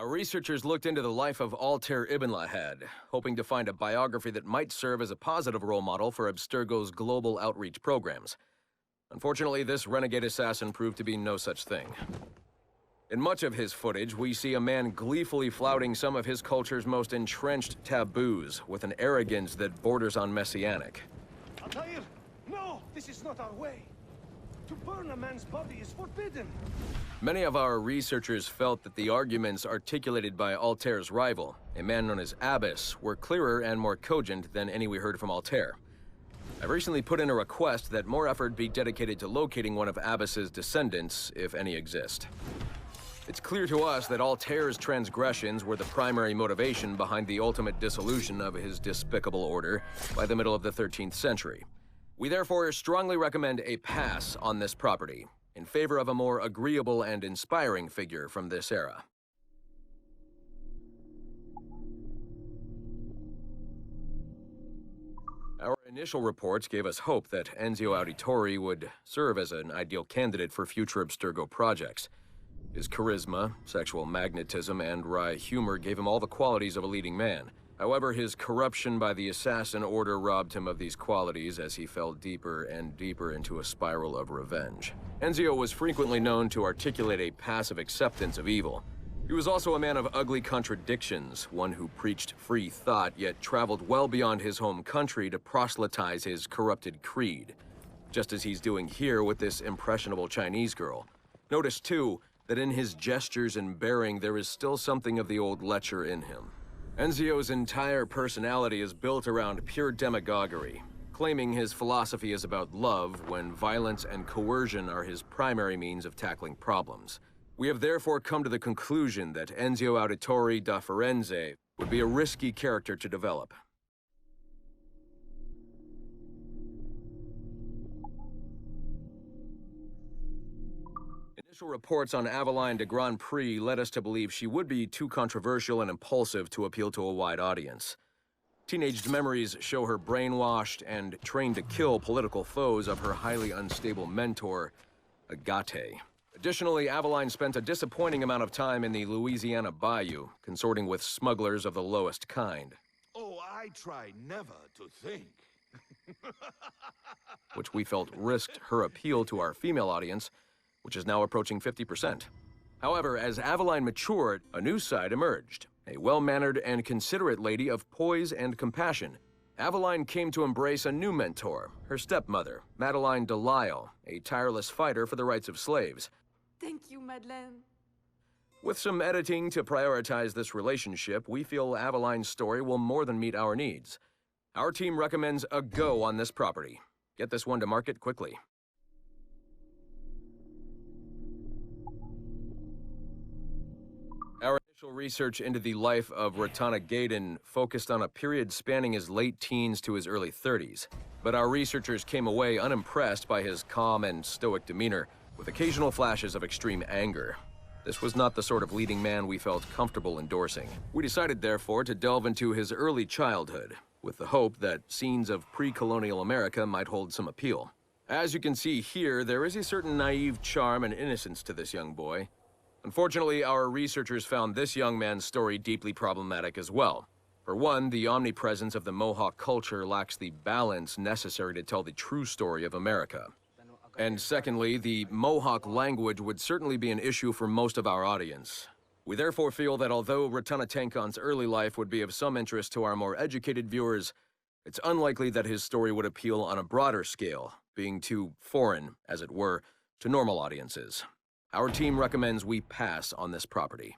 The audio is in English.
Our researchers looked into the life of Altair Ibn Lahad, hoping to find a biography that might serve as a positive role model for Abstergo's global outreach programs. Unfortunately, this renegade assassin proved to be no such thing. In much of his footage, we see a man gleefully flouting some of his culture's most entrenched taboos with an arrogance that borders on messianic. Altair, no! This is not our way! To burn a man's body is forbidden! Many of our researchers felt that the arguments articulated by Altair's rival, a man known as Abbas, were clearer and more cogent than any we heard from Altair. I've recently put in a request that more effort be dedicated to locating one of Abbas's descendants, if any exist. It's clear to us that Altair's transgressions were the primary motivation behind the ultimate dissolution of his despicable order by the middle of the 13th century. We therefore strongly recommend a pass on this property, in favor of a more agreeable and inspiring figure from this era. Our initial reports gave us hope that Enzio Auditore would serve as an ideal candidate for future Abstergo projects. His charisma, sexual magnetism, and wry humor gave him all the qualities of a leading man. However, his corruption by the assassin order robbed him of these qualities as he fell deeper and deeper into a spiral of revenge. Enzio was frequently known to articulate a passive acceptance of evil. He was also a man of ugly contradictions, one who preached free thought yet traveled well beyond his home country to proselytize his corrupted creed, just as he's doing here with this impressionable Chinese girl. Notice, too, that in his gestures and bearing there is still something of the old lecher in him. Enzio's entire personality is built around pure demagoguery, claiming his philosophy is about love when violence and coercion are his primary means of tackling problems. We have therefore come to the conclusion that Enzio Auditore da Firenze would be a risky character to develop. Initial reports on Aveline de Grand Prix led us to believe she would be too controversial and impulsive to appeal to a wide audience. Teenage memories show her brainwashed and trained to kill political foes of her highly unstable mentor, Agate. Additionally, Aveline spent a disappointing amount of time in the Louisiana bayou, consorting with smugglers of the lowest kind. Oh, I try never to think. Which we felt risked her appeal to our female audience, which is now approaching 50%. However, as Aveline matured, a new side emerged. A well-mannered and considerate lady of poise and compassion. Aveline came to embrace a new mentor, her stepmother, Madeleine de Lisle, a tireless fighter for the rights of slaves. Thank you, Madeleine. With some editing to prioritize this relationship, we feel Aveline's story will more than meet our needs. Our team recommends a go on this property. Get this one to market quickly. Our initial research into the life of Ratana Gaydon focused on a period spanning his late teens to his early 30s. But our researchers came away unimpressed by his calm and stoic demeanor, with occasional flashes of extreme anger. This was not the sort of leading man we felt comfortable endorsing. We decided, therefore, to delve into his early childhood, with the hope that scenes of pre-colonial America might hold some appeal. As you can see here, there is a certain naive charm and innocence to this young boy. Unfortunately, our researchers found this young man's story deeply problematic as well. For one, the omnipresence of the Mohawk culture lacks the balance necessary to tell the true story of America. And secondly, the Mohawk language would certainly be an issue for most of our audience. We therefore feel that although Ratana Tankon's early life would be of some interest to our more educated viewers, it's unlikely that his story would appeal on a broader scale, being too foreign, as it were, to normal audiences. Our team recommends we pass on this property.